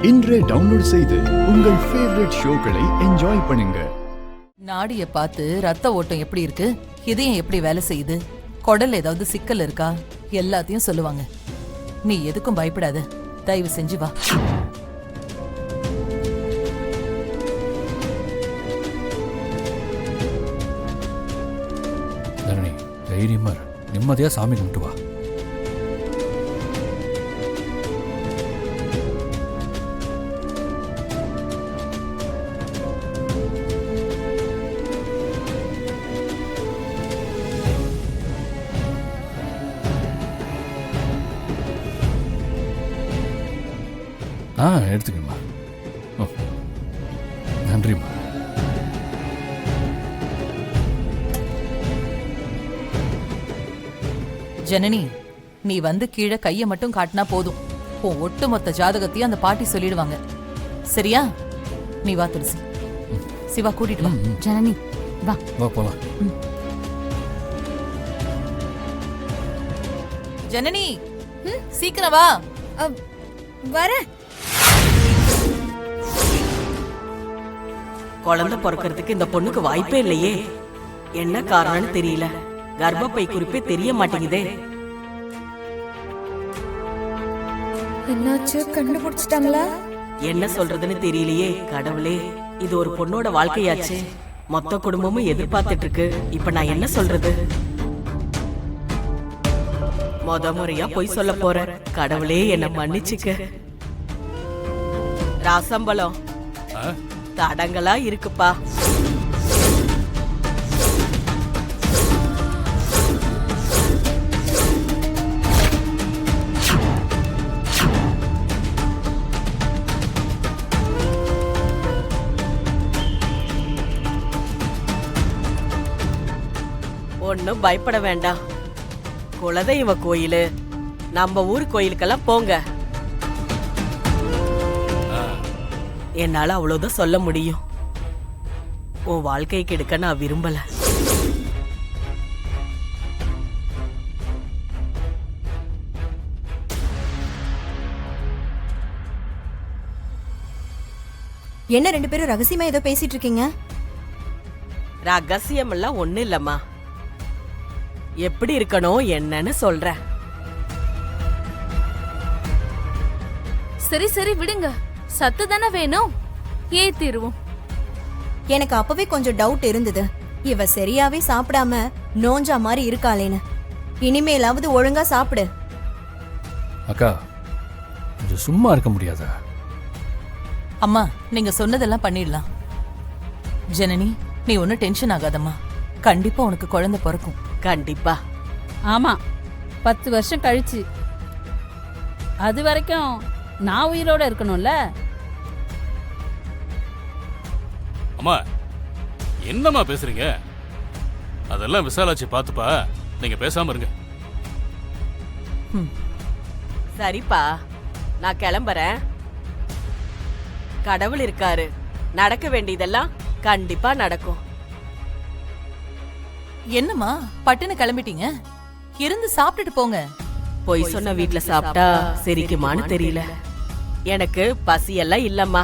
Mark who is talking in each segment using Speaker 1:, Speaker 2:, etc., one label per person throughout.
Speaker 1: இன்றே டவுன்லோட் செய்து உங்கள் ஃபேவரட் ஷோக்களை என்ஜாய் பண்ணுங்க.
Speaker 2: நாடிய பார்த்து ரத்த ஓட்டம் எப்படி இருக்கு, இதயம் எப்படி வேலை செய்யுது, குடல் ஏதாவது சிக்கல் இருக்கா, எல்லாத்தையும் சொல்லுவாங்க. நீ எதுக்கும் பயப்படாத, தயவு செஞ்சு வா.
Speaker 3: தரணி, தைரியமா இரு. நிம்மதியா சாமி கும்பிட்டு வா. எடுத்துக்கம்மா. நன்றிம்மா.
Speaker 2: ஜனனி, நீ வந்து கீழே கைய மட்டும் காட்டினா போதும், உன் ஒட்டுமொத்த ஜாதகத்தையும் அந்த பாட்டி சொல்லிடுவாங்க. சரியா? நீ வா துளசி. சிவா கூட்டிட்டு வா.
Speaker 4: ஜனனி வா
Speaker 3: வா போலாம்.
Speaker 2: ஜனனி, சீக்கிரம் வா.
Speaker 4: வர.
Speaker 5: குழந்தை பிறக்கிறதுக்கு இந்த பொண்ணுக்கு வாய்ப்பே இல்லையே. என்ன காரணம்னு தெரியல. கர்ப்பப்பை குறிப்பே தெரிய மாட்டேங்குதே.
Speaker 4: என்னாச்சு, கண்டுபிடிச்சிட்டாங்களா?
Speaker 5: என்ன சொல்றதுன்னு தெரியலையே. கடவுளே, இது ஒரு பொண்ணோட வாழ்க்கையாச்சு. மொத்த குடும்பமும் எதிர்பார்த்துட்டு இருக்கு. இப்ப நான் என்ன சொல்றது? முறையா பொய் சொல்ல போறேன். கடவுளே, என்ன மன்னிச்சுக்க. ராசம்பலம் தடங்களா இருக்குப்பா. ஒன்னும் பயப்பட வேண்டாம். குலதெய்வ கோயிலு, நம்ம ஊர் கோயிலுக்கெல்லாம் போங்க. என்னால அவ்வளவுதான் சொல்ல முடியும். உன் வாழ்க்கையை கெடுக்க நான் விரும்பல.
Speaker 4: என்ன ரெண்டு பேரும் ரகசியமா ஏதோ பேசிட்டு இருக்கீங்க?
Speaker 5: ரகசியம் எல்லாம் ஒண்ணு இல்லம்மா. எப்படி இருக்கணும் என்னன்னு சொல்ற.
Speaker 6: சரி சரி விடுங்க, சத்து தானே வேணும், ஏத்திருவோம்.
Speaker 4: எனக்கு அப்பவே கொஞ்சம் டவுட் இருந்தது, இவ சரியாவே சாப்பிடாம நோஞ்சா மாதிரி இருக்காளேன்னு. இனிமேலாவது ஒழுங்கா சாப்பிடு.
Speaker 3: அக்கா, கொஞ்சம் சும்மா இருக்க முடியாதா?
Speaker 2: அம்மா, நீங்க சொன்னதெல்லாம் பண்ணிடலாம். ஜனனி, நீ ஒன்னும் டென்ஷன் ஆகாதம்மா. கண்டிப்பா உனக்கு குழந்தை பிறக்கும்.
Speaker 5: கண்டிப்பா.
Speaker 7: ஆமா, 10 வருஷம் கழிச்சு. அது வரைக்கும் நான் உயிரோட இருக்கணும்ல.
Speaker 8: அம்மா, என்னம்மா பேசுறீங்க? அதெல்லாம் விசாலாச்சி பாத்துப்பா. நீங்க பேசாம இருங்க.
Speaker 5: சரிப்பா, நான் கிளம்புறேன். கடவுள் இருக்காரு. நடக்க வேண்டியதெல்லாம் கண்டிப்பா நடக்கும்.
Speaker 2: என்னம்மா பட்டுன்னு கிளம்பிட்டீங்க? இருந்து சாப்பிட்டுட்டு போங்க.
Speaker 5: பொய் சொன்ன வீட்டுல சாப்பிட்டா செரிக்குமான்னு தெரியல. எனக்கு பசியெல்லாம் இல்லம்மா.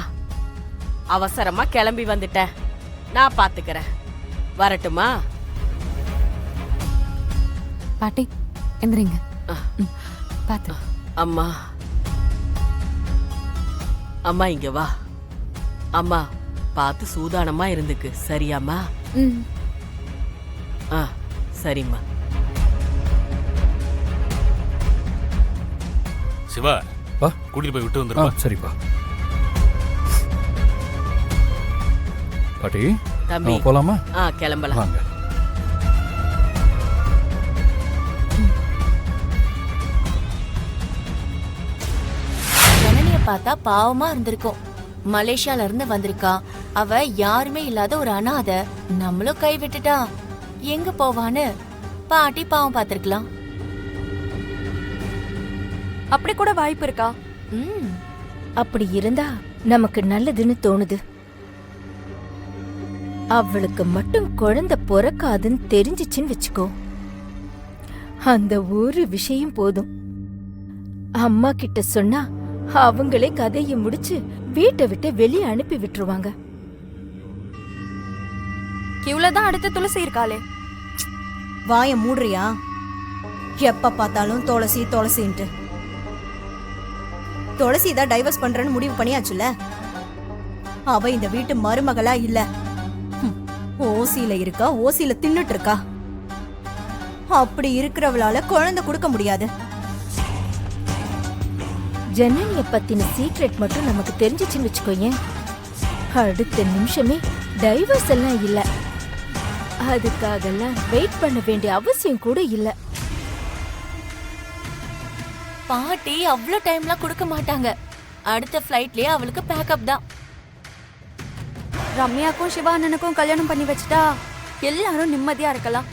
Speaker 5: அவசரமா கிளம்பி வந்துட்டேன். நான் பாத்துக்கிறேன். வரட்டுமா?
Speaker 4: பாட்டி எந்திரிங்க. பாத்து.
Speaker 5: அம்மா, அம்மா இங்க வா. அம்மா, பார்த்து சூதானமா இருந்துக்கு. சரியாம்மா? சரிம்மா.
Speaker 8: சிவா,
Speaker 3: வா,
Speaker 8: கூட்டிட்டு போய் விட்டு வந்துருப்பா.
Speaker 3: சரிப்பா. பாட்டி,
Speaker 5: தம்பி
Speaker 3: போலாமா?
Speaker 5: கிளம்பலாம்.
Speaker 3: வாங்க.
Speaker 9: ஜனனிய பார்த்தா பாவமா இருந்திருக்கும். மலேசியால இருந்து வந்திருக்கா. அவ யாருமே இல்லாத ஒரு அனாதை. நம்மளும் கை விட்டுட்டா எங்க போவான்னு பாட்டி பாவம் பார்த்திருக்கலாம்.
Speaker 6: அப்படி கூட வாய்ப்பு இருக்கா?
Speaker 9: அப்படி இருந்தா நமக்கு நல்லதுன்னு தோணுது. அவளுக்கு மட்டும் குழந்தை பிறக்காதுன்னு தெரிஞ்சிச்சுன்னு வச்சுக்கோ, அந்த ஒரு விஷயம் போதும். அம்மா கிட்ட சொன்னா
Speaker 10: அவங்களே கதையை முடிச்சு வீட்டை விட்டு வெளியே அனுப்பி விட்டுருவாங்க.
Speaker 6: இவ்வளவுதான் அடுத்த துளசி இருக்காளே.
Speaker 4: வாய மூடுறியா? எப்ப பார்த்தாலும் துளசி துளசின்ட்டு. துளசி தான் டைவர்ஸ் பண்றேன்னு முடிவு பண்ணியாச்சுல. அவ இந்த வீட்டு மருமகளா இல்ல. ஓசியில இருக்கா, ஓசியில தின்னுட்டு இருக்கா. அப்படி இருக்கிறவளால குழந்தை கொடுக்க முடியாது.
Speaker 10: ஜனனிய பத்தின சீக்ரெட் மட்டும் நமக்கு தெரிஞ்சிச்சுன்னு வச்சுக்கோயேன், அடுத்த நிமிஷமே டைவர்ஸ் எல்லாம் இல்ல. அதுக்காகலாம் வெயிட் பண்ண வேண்டிய அவசியம் கூட இல்ல.
Speaker 9: பாட்டி அவ்வளோ டைம்லாம் கொடுக்க மாட்டாங்க. அடுத்த ஃப்ளைட்லயே அவளுக்கு பேக்கப் தான்.
Speaker 6: ரம்யாக்கும் சிவா அண்ணனுக்கும் கல்யாணம் பண்ணி வச்சுட்டா எல்லாரும் நிம்மதியா இருக்கலாம்.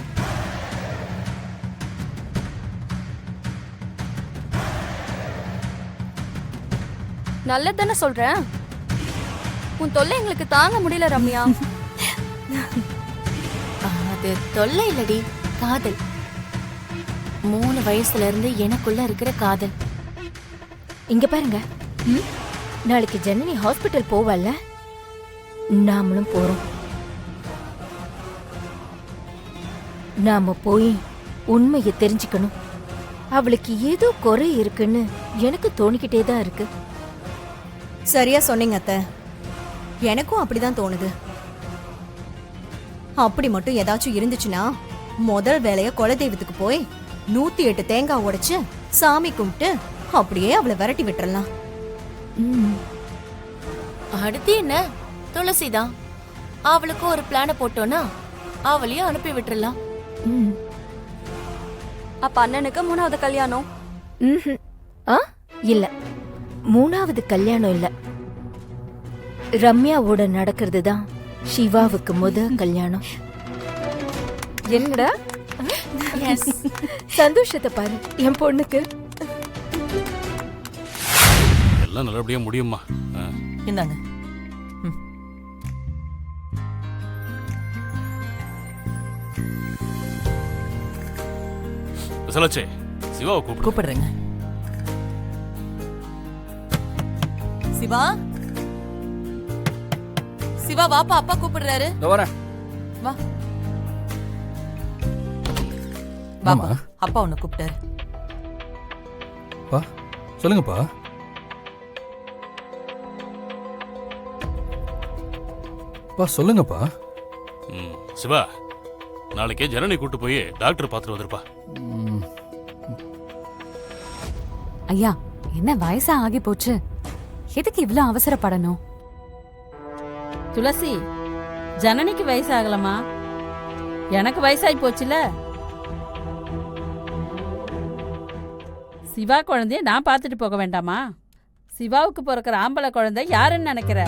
Speaker 6: நல்லதானே சொல்றேன். உன் தொல்லை எங்களுக்கு தாங்க முடியல ரம்யா.
Speaker 9: அது தொல்லை இல்லடி, காதல். 3 வயசுல இருந்து எனக்குள்ள இருக்கிற காதல்.
Speaker 10: இங்க பாருங்க, நாளைக்கு ஜனனி ஹாஸ்பிட்டல் போவல்ல, நாமளும் போறோம். நாம போய் உண்மையை தெரிஞ்சுக்கணும். அவளுக்கு ஏதோ குறை இருக்குன்னு எனக்கு தோணிக்கிட்டே தான் இருக்கு.
Speaker 4: சரியா சொன்னீங்க அத்தை. எனக்கும் அப்படிதான் தோணுது. அப்படி மட்டும் ஏதாச்சும் இருந்துச்சுன்னா முதல் வேலைய குலதெய்வத்துக்கு போய் 108 தேங்காய் உடைச்சு சாமி கும்பிட்டு அப்படியே அவளை விரட்டி விட்டுறலாம்.
Speaker 9: அடுத்து என்ன, துளசி தான். அவளுக்கு ஒரு பிளான போட்டோன்னா அவளையும் அனுப்பி விட்டுறலாம்.
Speaker 6: அப்ப அண்ணனுக்கு 3வது கல்யாணம்?
Speaker 10: இல்ல, 3வது கல்யாணம் இல்ல. ரம்யாவோட நடக்கிறது தான் சிவாவுக்கு கல்யாணம். என்னடா சந்தோஷத்தை பாரு என் பொண்ணுக்கு.
Speaker 8: எல்லாம் நல்லபடியா முடியுமா?
Speaker 2: இந்தாங்க.
Speaker 8: விசாலாச்சே, சிவாவை கூப்பிடு.
Speaker 2: கூப்பிடுறேங்க. சிவா, சிவா வாப்பா, அப்பா கூப்பிடுறாரு.
Speaker 3: வரேன்.
Speaker 2: வா வாப்பா,
Speaker 3: ஆமா.
Speaker 2: அப்பா உன்னை கூப்பிட்டாரு.
Speaker 3: பா சொல்லுங்கப்பா. பா சொல்லுங்கப்பா.
Speaker 8: சிவா, நாளைக்கே ஜனனி கூட்டு போய் டாக்டர் பார்த்துட்டு வந்திருப்பா.
Speaker 6: ஐயா, என்ன வயசா ஆகி போச்சு, எதுக்கு இவ்ளோ அவசரப்படணும்?
Speaker 7: துளசி, ஜனனிக்கு வயசாகலமா, எனக்கு வயசாகி போச்சுல. சிவா குழந்தைய நான் பார்த்துட்டு போக வேண்டாமா? சிவாவுக்கு பிறக்கிற ஆம்பளை குழந்தை யாருன்னு நினைக்கிற?